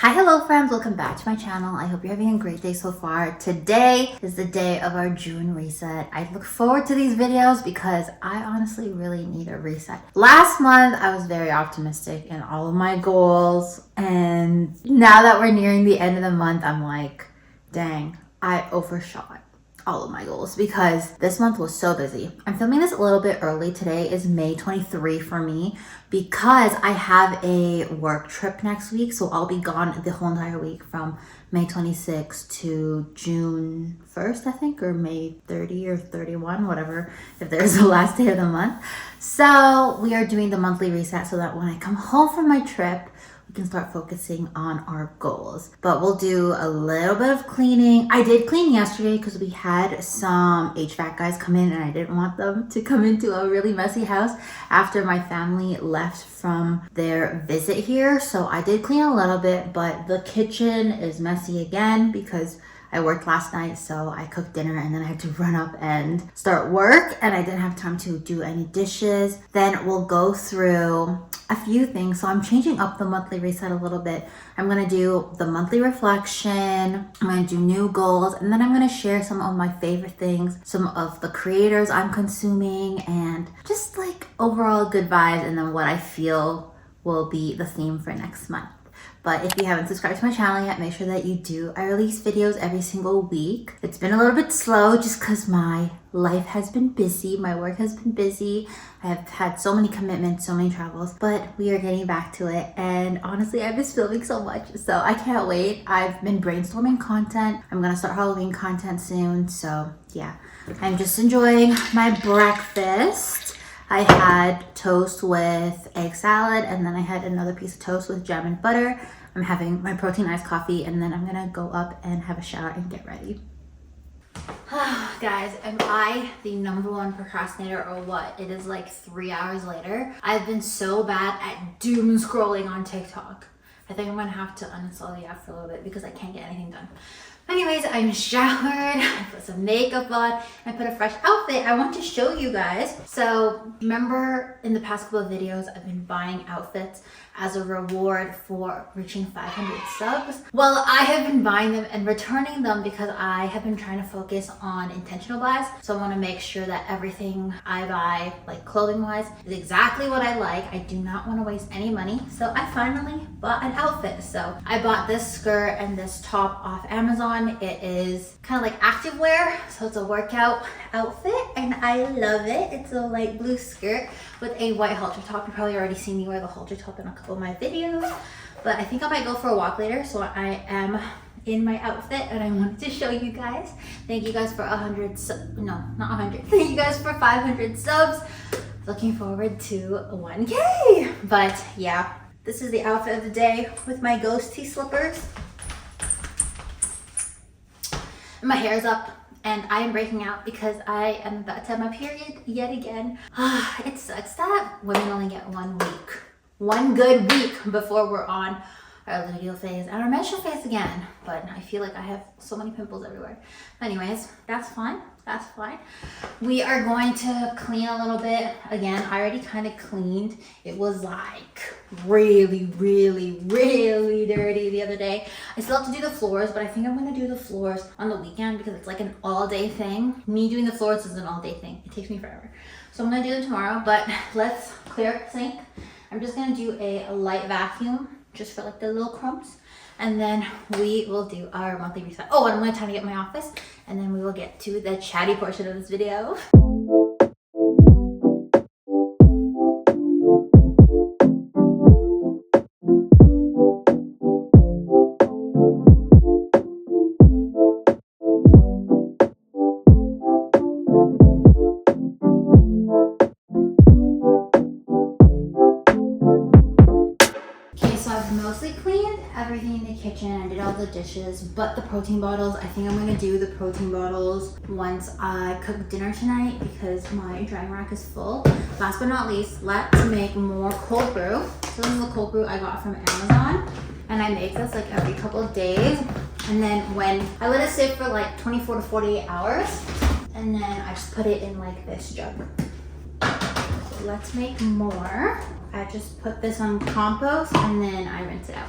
Hi, hello friends, welcome back to my channel. I hope you're having a great day so far. Today is the day of our June reset. I look forward to these videos because I honestly really need a reset. Last month, I was very optimistic in all of my goals, and now that we're nearing the end of the month, I'm like, dang, I overshot all of my goals because this month was so busy. I'm filming this a little bit early. Today is May 23 for me because I have a work trip next week. So I'll be gone the whole entire week from May 26 to June 1st, I think, or May 30 or 31, whatever, if there's the last day of the month. So we are doing the monthly reset so that when I come home from my trip, we can start focusing on our goals. But we'll do a little bit of cleaning. I did clean yesterday because we had some HVAC guys come in and I didn't want them to come into a really messy house after my family left from their visit here. So I did clean a little bit, but the kitchen is messy again because I worked last night, so I cooked dinner and then I had to run up and start work and I didn't have time to do any dishes. Then we'll go through a few things. So I'm changing up the monthly reset a little bit. I'm gonna do the monthly reflection, I'm gonna do new goals, and then I'm gonna share some of my favorite things, some of the creators I'm consuming, and just like overall good vibes, and then what I feel will be the theme for next month. But if you haven't subscribed to my channel yet, make sure that you do. I release videos every single week. It's been a little bit slow just because my life has been busy. My work has been busy. I have had so many commitments, so many travels, but we are getting back to it. And honestly, I've been filming so much, so I can't wait. I've been brainstorming content. I'm gonna start Halloween content soon, so yeah. I'm just enjoying my breakfast. I had toast with egg salad, and then I had another piece of toast with jam and butter. I'm having my protein iced coffee, and then I'm gonna go up and have a shower and get ready. Guys, am I the #1 procrastinator or what? It is like 3 hours later. I've been so bad at doom scrolling on TikTok. I think I'm gonna have to uninstall the app for a little bit because I can't get anything done. Anyways, I'm showered, I put some makeup on, I put a fresh outfit I want to show you guys. So remember in the past couple of videos, I've been buying outfits as a reward for reaching 500 subs. Well, I have been buying them and returning them because I have been trying to focus on intentional buys. So I want to make sure that everything I buy, like clothing wise, is exactly what I like. I do not want to waste any money. So I finally bought an outfit. So I bought this skirt and this top off Amazon. It is kind of like activewear, so it's a workout outfit and I love it. It's a light blue skirt with a white halter top. You've probably already seen me wear the halter top in a couple of my videos, but I think I might go for a walk later, so I am in my outfit and I wanted to show you guys. Thank you guys for 100 no, not 100. Thank you guys for 500 subs. Looking forward to 1K. But yeah, this is the outfit of the day with my ghosty slippers. My hair is up and I am breaking out because I am about to have my period yet again. It sucks that women only get 1 week. 1 good week before we're on our luteal phase and our menstrual phase again. But I feel like I have so many pimples everywhere. Anyways, that's fine. That's fine. We are going to clean a little bit. Again, I already kind of cleaned. It was like really dirty the other day. I still have to do the floors, but I think I'm going to do the floors on the weekend because it's like an all-day thing. Me doing the floors is an all-day thing. It takes me forever. So I'm going to do them tomorrow, but let's clear up the sink. I'm just going to do a light vacuum just for like the little crumbs. And then we will do our monthly reset. Oh, and I'm going to tidy up my office and then we will get to the chatty portion of this video. Mostly cleaned everything in the kitchen. I did all the dishes, but the protein bottles, I think I'm gonna do the protein bottles once I cook dinner tonight because my drying rack is full. Last but not least, let's make more cold brew. So this is the cold brew I got from Amazon and I make this like every couple of days. And then when I let it sit for like 24 to 48 hours, and then I just put it in like this jug. So let's make more. I just put this on compost and then I rinse it out.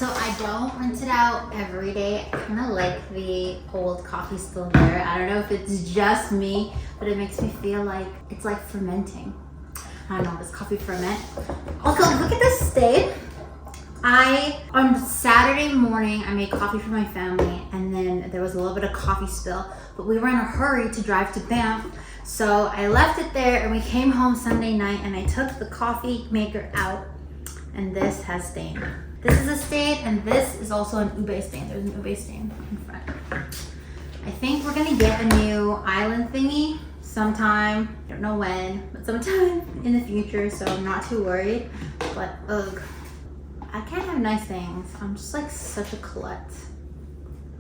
So I don't rinse it out every day. I kind of like the old coffee still there. I don't know if it's just me, but it makes me feel like it's like fermenting. I don't know, does coffee ferment? Also, look at this stain. On Saturday morning, I made coffee for my family, and then there was a little bit of coffee spill, but we were in a hurry to drive to Banff. So I left it there and we came home Sunday night and I took the coffee maker out and this has stained. This is a stain and this is also an ube stain. There's an ube stain in front. I think we're gonna get a new island thingy sometime. I don't know when, but sometime in the future, so I'm not too worried. But ugh, I can't have nice things. I'm just like such a klutz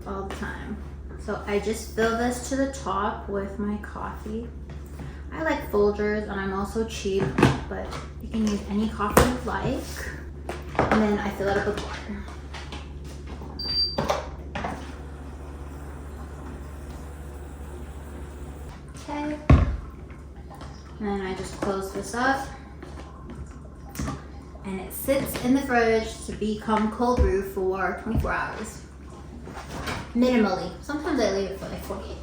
all the time. So I just fill this to the top with my coffee. I like Folgers and I'm also cheap, but you can use any coffee you like. And then I fill it up with water. Okay. And then I just close this up. And it sits in the fridge to become cold brew for 24 hours. Minimally. Sometimes I leave it for like 48.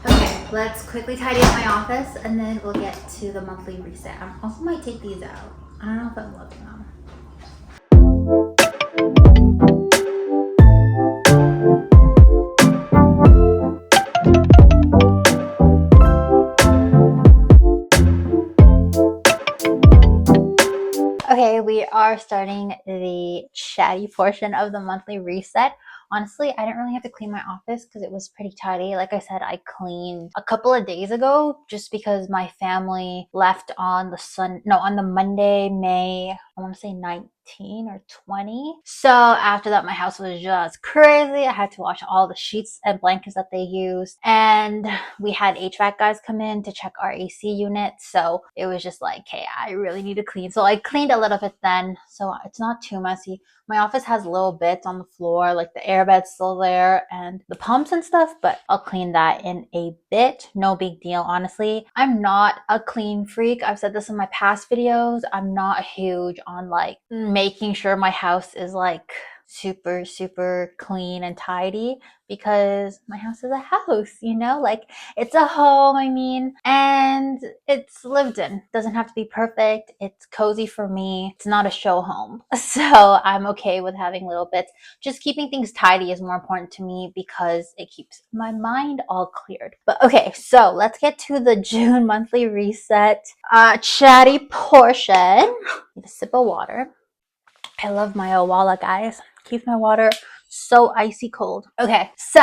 Okay, let's quickly tidy up my office and then we'll get to the monthly reset. I also might take these out. I don't know if I'm loving them. Okay, we are starting the chatty portion of the monthly reset. Honestly, I didn't really have to clean my office because it was pretty tidy. Like I said, I cleaned a couple of days ago just because my family left on the Monday, May, I want to say 19 or 20. So after that, my house was just crazy. I had to wash all the sheets and blankets that they used. And we had HVAC guys come in to check our AC unit. So it was just like, hey, I really need to clean. So I cleaned a little bit then. So it's not too messy. My office has little bits on the floor, like the airbed's still there and the pumps and stuff, but I'll clean that in a bit. No big deal, honestly. I'm not a clean freak. I've said this in my past videos. I'm not huge on like making sure my house is like super clean and tidy because my house is a house, you know, like it's a home, I mean, and it's lived in. Doesn't have to be perfect. It's cozy for me. It's not a show home. So I'm okay with having little bits. Just keeping things tidy is more important to me because it keeps my mind all cleared. But okay, so let's get to the June monthly reset chatty portion. Need a sip of water. I love my Owala, guys. Keeps my water so icy cold. Okay, so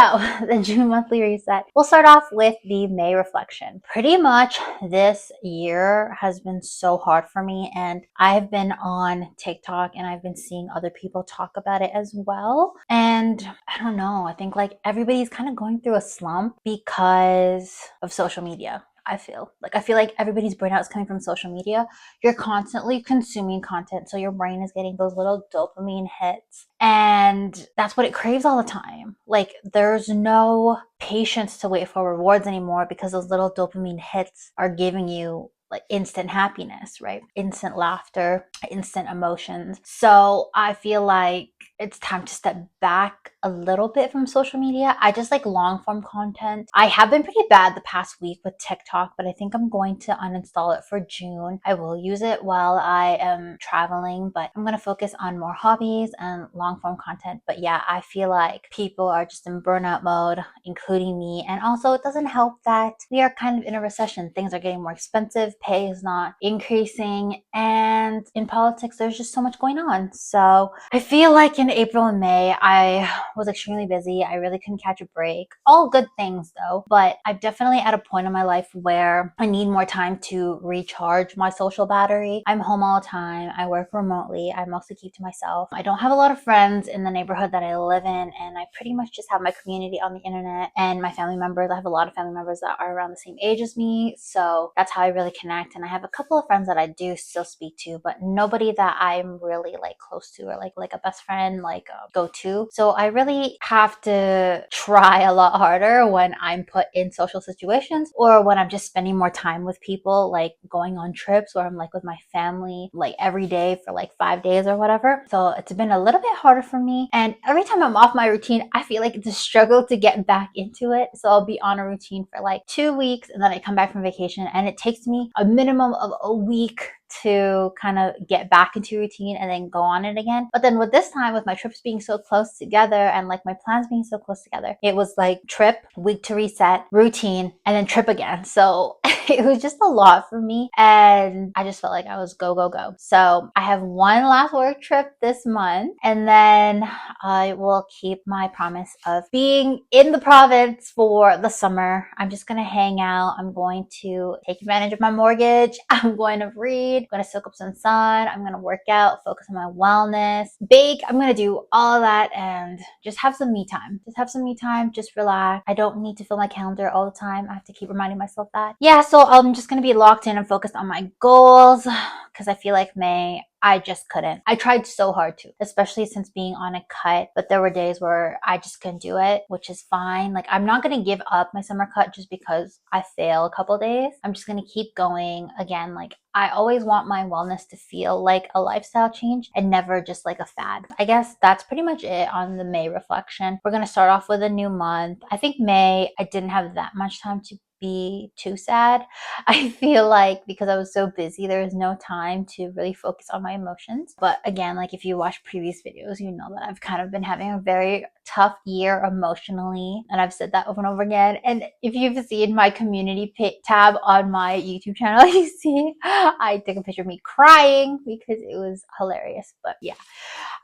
the June monthly reset. We'll start off with the May reflection. Pretty much this year has been so hard for me, and I've been on TikTok and I've been seeing other people talk about it as well. And I don't know, I think like everybody's kind of going through a slump because of social media. I feel like everybody's burnout is coming from social media. You're constantly consuming content, so your brain is getting those little dopamine hits, and that's what it craves all the time. Like there's no patience to wait for rewards anymore because those little dopamine hits are giving you like instant happiness, right? Instant laughter, instant emotions. So I feel like it's time to step back a little bit from social media. I just like long form content. I have been pretty bad the past week with TikTok, but I think I'm going to uninstall it for June. I will use it while I am traveling, but I'm going to focus on more hobbies and long form content. But yeah, I feel like people are just in burnout mode, including me. And also it doesn't help that we are kind of in a recession. Things are getting more expensive. Pay is not increasing, and in politics there's just so much going on. So I feel like in April and May I was extremely busy. I really couldn't catch a break. All good things though, but I'm definitely at a point in my life where I need more time to recharge my social battery. I'm home all the time. I work remotely. I mostly keep to myself. I don't have a lot of friends in the neighborhood that I live in, and I pretty much just have my community on the internet and my family members. I have a lot of family members that are around the same age as me, so that's how I really connect. And I have a couple of friends that I do still speak to, but nobody that I'm really like close to or like a best friend. common like go-to. So I really have to try a lot harder when I'm put in social situations or when I'm just spending more time with people, like going on trips where I'm like with my family like every day for like 5 days or whatever. So it's been a little bit harder for me. And every time I'm off my routine, I feel like it's a struggle to get back into it. So I'll be on a routine for like 2 weeks and then I come back from vacation and it takes me a minimum of a week to kind of get back into routine and then go on it again. But then with this time, with my trips being so close together and like my plans being so close together, it was like trip, week to reset, routine, and then trip again. So it was just a lot for me and I just felt like I was go, go, go. So I have one last work trip this month and then I will keep my promise of being in the province for the summer. I'm just going to hang out. I'm going to take advantage of my mortgage. I'm going to read. I'm going to soak up some sun. I'm going to work out, focus on my wellness, bake. I'm going to do all of that and just have some me time. Just have some me time. Just relax. I don't need to fill my calendar all the time. I have to keep reminding myself that. Yeah, so I'm just going to be locked in and focused on my goals because I feel like May, I just couldn't. I tried so hard to, especially since being on a cut, but there were days where I just couldn't do it, which is fine. Like I'm not going to give up my summer cut just because I fail a couple days. I'm just going to keep going. Again, like I always want my wellness to feel like a lifestyle change and never just like a fad. I guess that's pretty much it on the May reflection. We're going to start off with a new month. I think May, I didn't have that much time to be too sad. I feel like because I was so busy, there was no time to really focus on my emotions. But again, like if you watch previous videos, you know that I've kind of been having a very tough year emotionally. And I've said that over and over again. And if you've seen my community tab on my YouTube channel, you see I took a picture of me crying because it was hilarious. But yeah,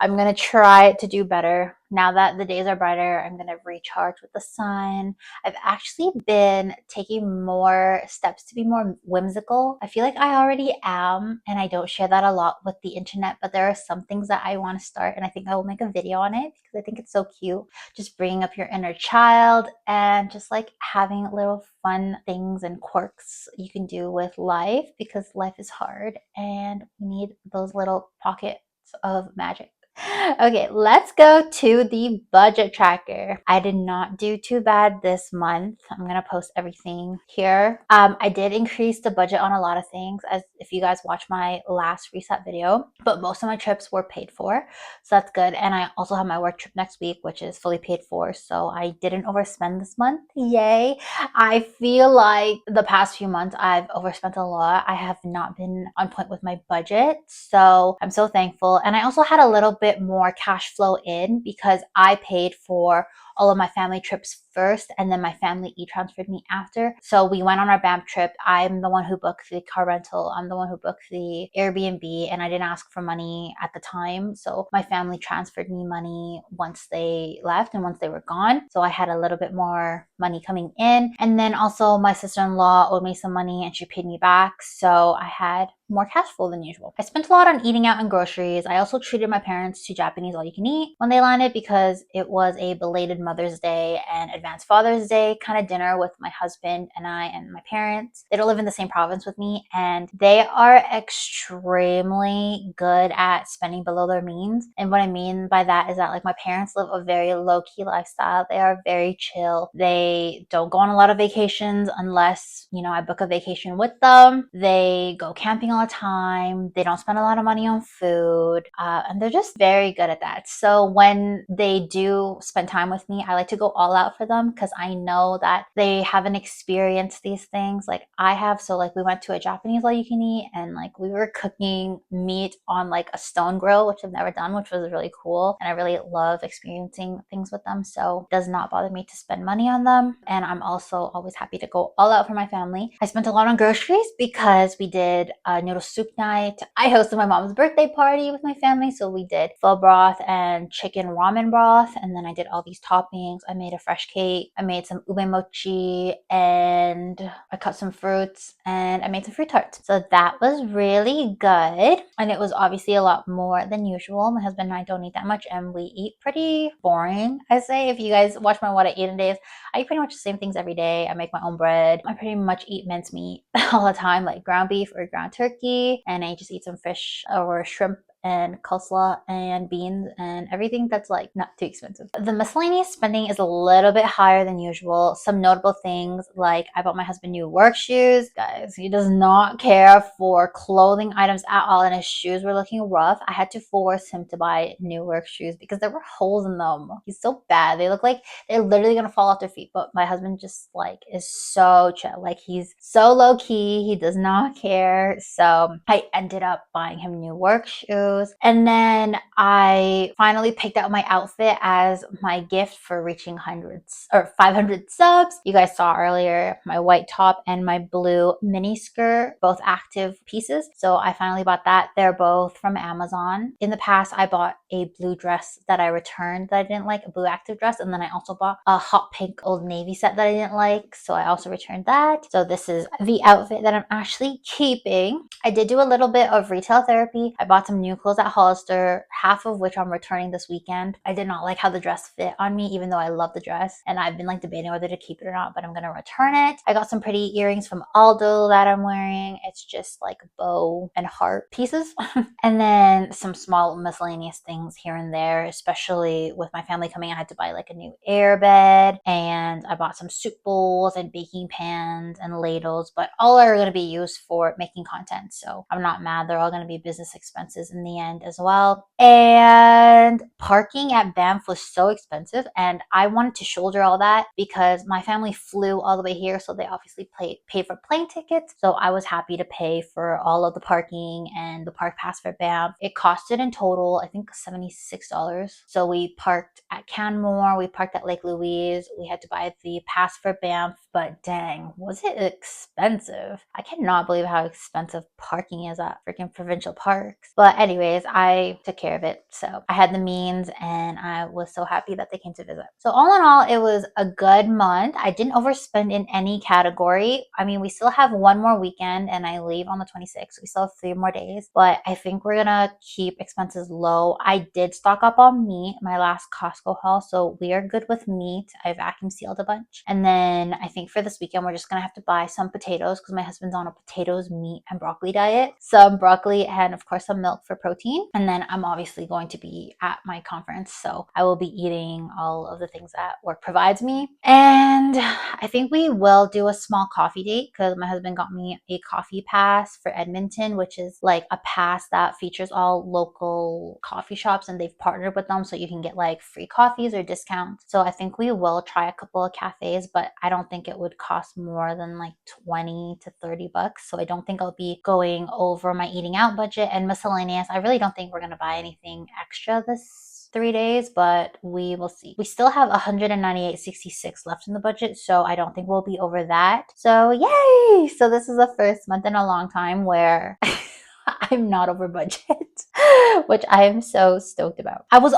I'm going to try to do better. Now that the days are brighter, I'm going to recharge with the sun. I've actually been taking more steps to be more whimsical. I feel like I already am, and I don't share that a lot with the internet, but there are some things that I want to start, and I think I will make a video on it because I think it's so cute. Just bringing up your inner child and just like having little fun things and quirks you can do with life because life is hard and we need those little pockets of magic. Okay, let's go to the budget tracker. I did not do too bad this month. I'm gonna post everything here. I did increase the budget on a lot of things, as if you guys watched my last reset video, but most of my trips were paid for, so that's good. And I also have my work trip next week, which is fully paid for, so I didn't overspend this month. Yay! I feel like the past few months I've overspent a lot. I have not been on point with my budget, so I'm so thankful. And I also had a little bit more cash flow in because I paid for all of my family trips first and then my family e-transferred me after. So we went on our BAMP trip. I'm the one who booked the car rental. I'm the one who booked the Airbnb and I didn't ask for money at the time. So my family transferred me money once they left and once they were gone. So I had a little bit more money coming in. And then also my sister-in-law owed me some money and she paid me back. So I had more cash flow than usual. I spent a lot on eating out and groceries. I also treated my parents to Japanese all you can eat when they landed because it was a belated Mother's Day and advanced Father's Day kind of dinner with my husband and I and my parents. They don't live in the same province with me and they are extremely good at spending below their means. And what I mean by that is that like my parents live a very low-key lifestyle. They are very chill. They don't go on a lot of vacations unless, you know, I book a vacation with them. They go camping all the time. They don't spend a lot of money on food. And they're just very good at that. So when they do spend time with me, I like to go all out for them because I know that they haven't experienced these things like I have. So like we went to a Japanese all you can eat and like we were cooking meat on like a stone grill, which I've never done, which was really cool. And I really love experiencing things with them. So it does not bother me to spend money on them. And I'm also always happy to go all out for my family. I spent a lot on groceries because we did a noodle soup night. I hosted my mom's birthday party with my family. So we did pho broth and chicken ramen broth. And then I did all these toppings. I made a fresh cake. I made some ube mochi and I cut some fruits and I made some fruit tarts. So that was really good. And it was obviously a lot more than usual. My husband and I don't eat that much and we eat pretty boring, I say. If you guys watch my what I eat in days, I eat pretty much the same things every day. I make my own bread. I pretty much eat mincemeat all the time, like ground beef or ground turkey. And I just eat some fish or shrimp and coleslaw and beans and everything that's like not too expensive. The miscellaneous spending is a little bit higher than usual. Some notable things, like I bought my husband new work shoes. Guys, he does not care for clothing items at all, and his shoes were looking rough. I had to force him to buy new work shoes because there were holes in them. He's so bad. They look like they're literally gonna fall off their feet. But my husband just like is so chill. Like he's so low key. He does not care. So I ended up buying him new work shoes. And then I finally picked out my outfit as my gift for reaching 500 subs. You guys saw earlier my white top and my blue mini skirt, both active pieces. So I finally bought that. They're both from Amazon. In the past, I bought a blue dress that I returned that I didn't like, a blue active dress. And then I also bought a hot pink Old Navy set that I didn't like. So I also returned that. So this is the outfit that I'm actually keeping. I did do a little bit of retail therapy. I bought some new clothes at Hollister, half of which I'm returning this weekend. I did not like how the dress fit on me, even though I love the dress. And I've been like debating whether to keep it or not, but I'm gonna return it. I got some pretty earrings from Aldo that I'm wearing. It's just like bow and heart pieces. And then some small miscellaneous things here and there, especially with my family coming. I had to buy like a new air bed, and I bought some soup bowls and baking pans and ladles, but all are going to be used for making content. So I'm not mad. They're all going to be business expenses in the end as well. And parking at Banff was so expensive, and I wanted to shoulder all that because my family flew all the way here, so they obviously paid for plane tickets. So I was happy to pay for all of the parking and the park pass for Banff. It costed in total, I think, $76. So we parked at Canmore, we parked at Lake Louise. We had to buy the pass for Banff, but dang, was it expensive. I cannot believe how expensive parking is at freaking provincial parks. But anyways, I took care of it. So I had the means, and I was so happy that they came to visit. So all in all, it was a good month. I didn't overspend in any category. I mean, we still have one more weekend and I leave on the 26th. We still have 3 more days, but I think we're gonna keep expenses low. I did stock up on meat, my last Costco haul, so we are good with meat. I vacuum sealed a bunch. And then I think for this weekend, we're just gonna have to buy some potatoes because my husband's on a potatoes, meat, and broccoli diet. Some broccoli and of course some milk for protein. And then I'm obviously going to be at my conference, so I will be eating all of the things that work provides me. And I think we will do a small coffee date because my husband got me a coffee pass for Edmonton, which is like a pass that features all local coffee shops, and they've partnered with them so you can get like free coffees or discounts. So I think we will try a couple of cafes, but I don't think it would cost more than like 20 to 30 bucks. So I don't think I'll be going over my eating out budget. And miscellaneous, I really don't think we're going to buy anything extra this 3 days, but we will see. We still have 198.66 left in the budget, so I don't think we'll be over that. So yay! So this is the first month in a long time where I'm not over budget, which I am so stoked about. I was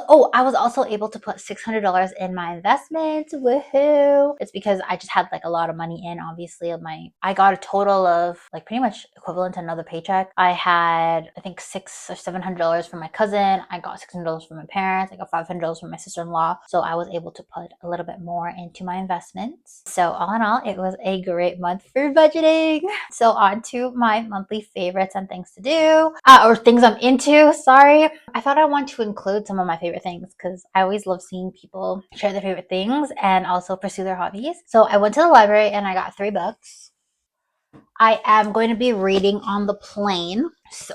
also able to put $600 in my investments. Woohoo! It's because I just had like a lot of money in, obviously. I got a total of like pretty much equivalent to another paycheck. I had, I think, $600 or $700 from my cousin. I got $600 from my parents. I got $500 from my sister-in-law. So I was able to put a little bit more into my investments. So all in all, it was a great month for budgeting. So on to my monthly favorites and things to do. Or things I'm into, sorry. I thought I want to include some of my favorite things because I always love seeing people share their favorite things and also pursue their hobbies. So I went to the library and I got 3 books. I am going to be reading on the plane,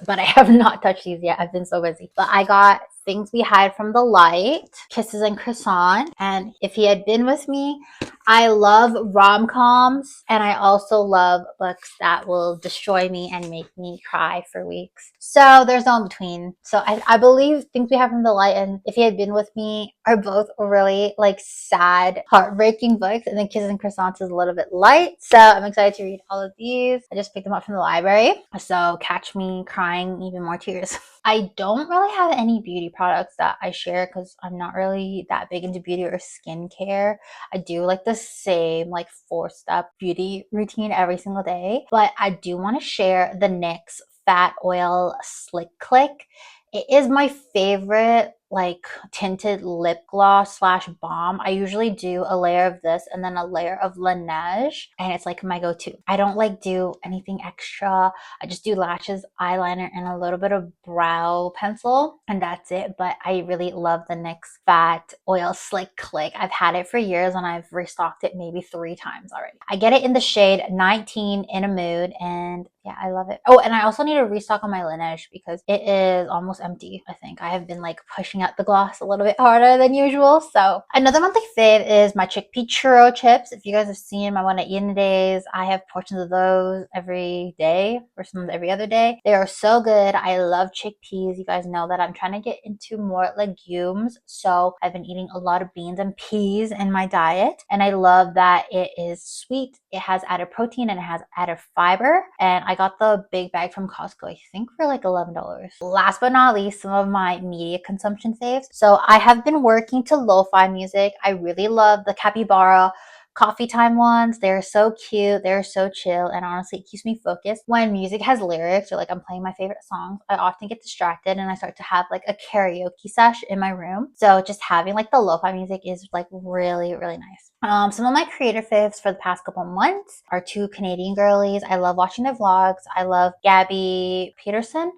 but I have not touched these yet. I've been so busy. But I got Things We Hide from the Light, Kisses and Croissant, and If He Had Been With Me. I love rom-coms, and I also love books that will destroy me and make me cry for weeks. So there's no in between. So I believe Things We Have from the Light and If He Had Been With Me are both really like sad, heartbreaking books, and then Kisses and Croissants is a little bit light. So I'm excited to read all of these. I just picked them up from the library, so catch me crying even more tears. I don't really have any beauty products that I share because I'm not really that big into beauty or skincare. I do like the same like 4-step beauty routine every single day, but I do want to share the NYX Fat Oil Slick Click. It is my favorite like tinted lip gloss slash balm, I usually do a layer of this and then a layer of Laneige, and it's like my go-to. I don't like do anything extra. I just do lashes, eyeliner, and a little bit of brow pencil, and that's it. But I really love the NYX Fat Oil Slick Click. I've had it for years and I've restocked it maybe 3 times already. I get it in the shade 19 in a mood, and yeah, I love it. Oh, and I also need to restock on my Laneige because it is almost empty. I think I have been like pushing out the gloss a little bit harder than usual. So another monthly fave is my chickpea churro chips. If you guys have seen my Wanna Eat days, I have portions of those every day or sometimes every other day. They are so good. I love chickpeas. You guys know that I'm trying to get into more legumes. So I've been eating a lot of beans and peas in my diet. And I love that it is sweet. It has added protein and it has added fiber. And I got the big bag from Costco, I think for like $11. Last but not least, some of my media consumption faves. So I have been working to lo-fi music. I really love the Capybara coffee time ones. They're so cute, they're so chill, and honestly it keeps me focused. When music has lyrics or like I'm playing my favorite songs, I often get distracted and I start to have like a karaoke sesh in my room. So just having like the lo-fi music is like really nice. Some of my creator faves for the past couple months are 2 Canadian girlies. I love watching their vlogs. I love Gabby Peterson.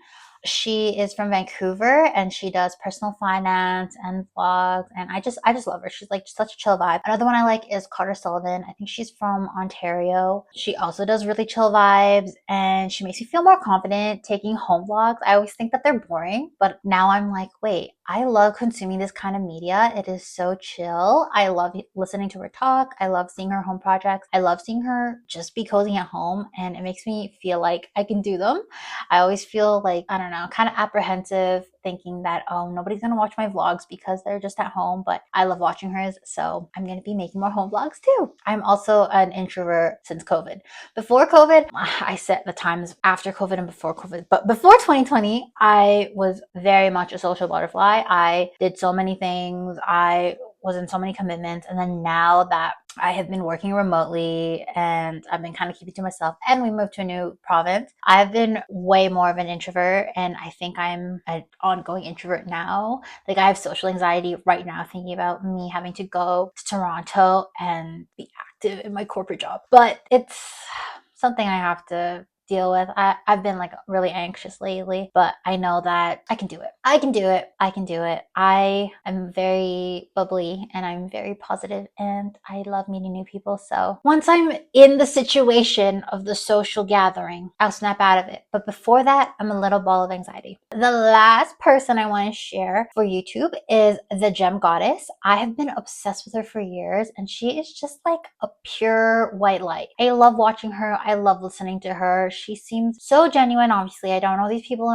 She is from Vancouver and she does personal finance and vlogs, and I just love her. She's like such a chill vibe. Another one I like is Carter Sullivan. I think she's from Ontario. She also does really chill vibes and she makes me feel more confident taking home vlogs. I always think that they're boring, but now I'm like, wait, I love consuming this kind of media. It is so chill. I love listening to her talk. I love seeing her home projects. I love seeing her just be cozy at home, and it makes me feel like I can do them. I always feel like, I don't know, kind of apprehensive thinking that, oh, nobody's going to watch my vlogs because they're just at home, but I love watching hers. So I'm going to be making more home vlogs too. I'm also an introvert since COVID. Before COVID, I set the times after COVID and before COVID, but before 2020, I was very much a social butterfly. I did so many things. I was in so many commitments. And then now that I have been working remotely and I've been kind of keeping to myself and we moved to a new province, I've been way more of an introvert, and I think I'm an ongoing introvert now. Like I have social anxiety right now thinking about me having to go to Toronto and be active in my corporate job. But it's something I have to deal with. I've been like really anxious lately, but I know that I can do it. I can do it. I can do it. I am very bubbly and I'm very positive and I love meeting new people. So once I'm in the situation of the social gathering, I'll snap out of it. But before that, I'm a little ball of anxiety. The last person I want to share for YouTube is the Gem Goddess. I have been obsessed with her for years and she is just like a pure white light. I love watching her. I love listening to her. She seems so genuine. Obviously, I don't know these people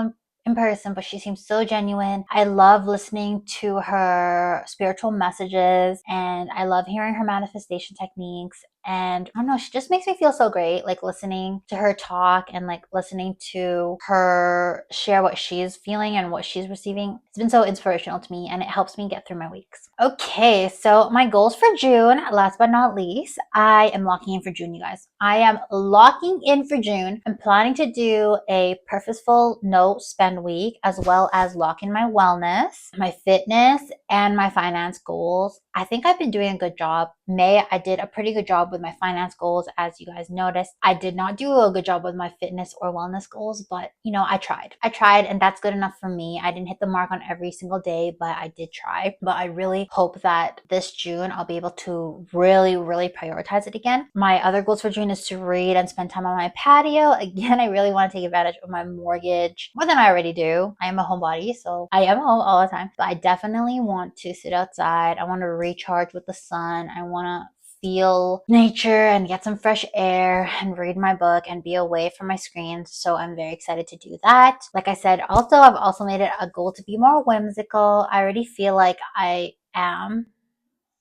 in person, but she seems so genuine. I love listening to her spiritual messages and I love hearing her manifestation techniques. And I don't know, she just makes me feel so great, like listening to her talk and like listening to her share what she's feeling and what she's receiving. It's been so inspirational to me and it helps me get through my weeks. Okay, so my goals for June, last but not least, I am locking in for June, you guys. I am locking in for June. I'm planning to do a purposeful no spend week, as well as lock in my wellness, my fitness, and my finance goals. I think I've been doing a good job. May, I did a pretty good job with my finance goals, as you guys noticed. I did not do a good job with my fitness or wellness goals, but you know, I tried, and that's good enough for me. I didn't hit the mark on every single day, but I did try. But I really hope that this June I'll be able to really prioritize it again. My other goals for June is to read and spend time on my patio. Again, I really want to take advantage of my mortgage more than I already do. I am a homebody, so I am home all the time, but I definitely want to sit outside. I want to recharge with the sun. I want to feel nature and get some fresh air and read my book and be away from my screens. So I'm very excited to do that. Like I said, also, I've also made it a goal to be more whimsical. I already feel like I am.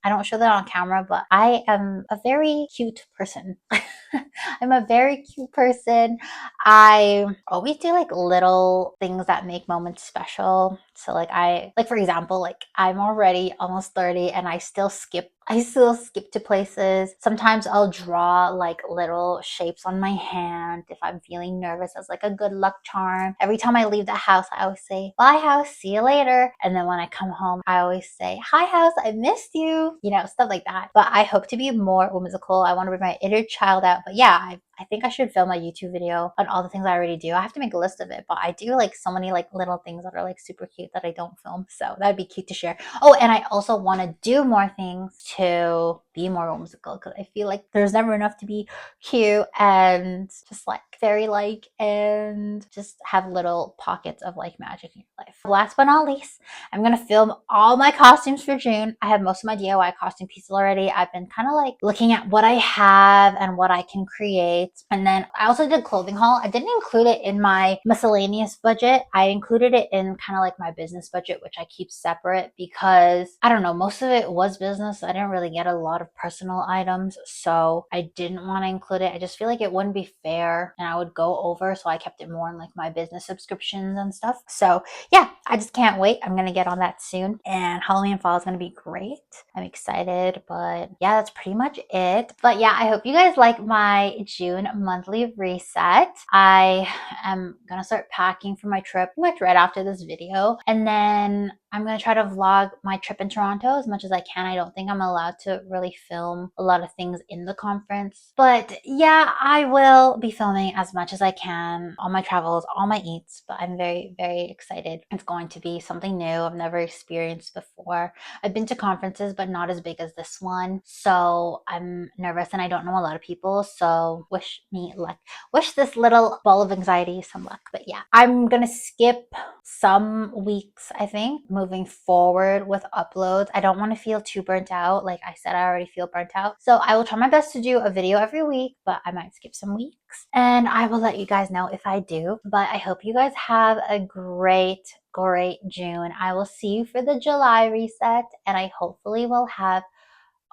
I don't show that on camera, but I am a very cute person. I'm a very cute person. I always do like little things that make moments special. So like for example, like I'm already almost 30 and I still skip to places. Sometimes I'll draw like little shapes on my hand if I'm feeling nervous as like a good luck charm. Every time I leave the house, I always say, bye house, see you later. And then when I come home, I always say, hi house, I missed you. You know, stuff like that. But I hope to be more whimsical. I want to bring my inner child out. But yeah, I think I should film a YouTube video on all the things I already do. I have to make a list of it, but I do like so many like little things that are like super cute that I don't film. So that'd be cute to share. Oh, and I also want to do more things to be more whimsical because I feel like there's never enough to be cute and just like fairy like and just have little pockets of like magic in your life. Last but not least, I'm gonna film all my costumes for June. I have most of my DIY costume pieces already. I've been kind of like looking at what I have and what I can create. And then I also did a clothing haul. I didn't include it in my miscellaneous budget. I included it in kind of like my business budget, which I keep separate because I don't know, most of it was business. I didn't really get a lot of personal items, so I didn't want to include it. I just feel like it wouldn't be fair and I would go over, so I kept it more in like my business subscriptions and stuff. So yeah, I just can't wait. I'm gonna get on that soon, and Halloween fall is gonna be great. I'm excited, but yeah, that's pretty much it. But yeah, I hope you guys like my June monthly reset. I am gonna start packing for my trip pretty much right after this video, and then I'm going to try to vlog my trip in Toronto as much as I can. I don't think I'm allowed to really film a lot of things in the conference. But yeah, I will be filming as much as I can, all my travels, all my eats. But I'm very, very excited. It's going to be something new I've never experienced before. I've been to conferences, but not as big as this one. So I'm nervous and I don't know a lot of people. So wish me luck. Wish this little ball of anxiety some luck. But yeah, I'm going to skip some weeks, I think, moving forward with uploads. I don't want to feel too burnt out. Like I said, I already feel burnt out. So I will try my best to do a video every week, but I might skip some weeks. And I will let you guys know if I do. But I hope you guys have a great June. I will see you for the July reset, and I hopefully will have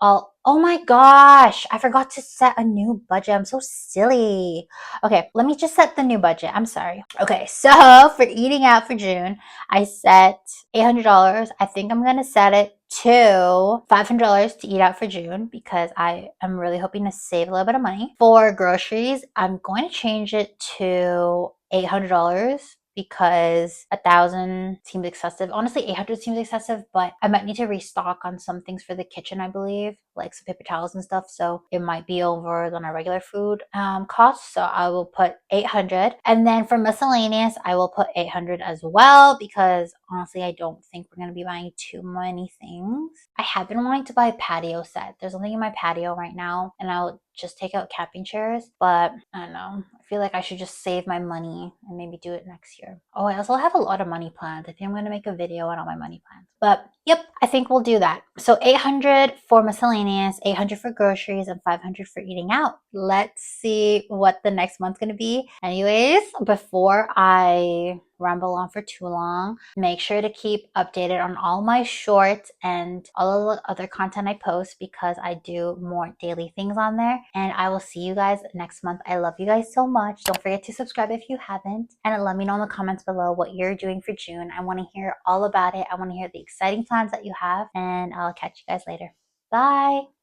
oh my gosh, I forgot to set a new budget. I'm so silly. Okay, let me just set the new budget. I'm sorry. Okay, so for eating out for June, I set $800. I think I'm going to set it to $500 to eat out for June because I am really hoping to save a little bit of money. For groceries, I'm going to change it to $800 because 1,000 seems excessive. Honestly, 800 seems excessive, but I might need to restock on some things for the kitchen, I believe, like some paper towels and stuff. So it might be over than our regular food costs. So I will put 800. And then for miscellaneous, I will put 800 as well because honestly, I don't think we're going to be buying too many things. I have been wanting to buy a patio set. There's something in my patio right now, and I'll just take out camping chairs, but I don't know. I feel like I should just save my money and maybe do it next year. Oh, I also have a lot of money plans. I think I'm going to make a video on all my money plans. But yep, I think we'll do that. So 800 for miscellaneous, 800 for groceries, and 500 for eating out. Let's see what the next month's going to be. Anyways, before I ramble on for too long, make sure to keep updated on all my shorts and all of the other content I post because I do more daily things on there. And I will see you guys next month. I love you guys so much. Don't forget to subscribe if you haven't, and let me know in the comments below what you're doing for June. I want to hear all about it. I want to hear the exciting plans that you have, and I'll catch you guys later. Bye.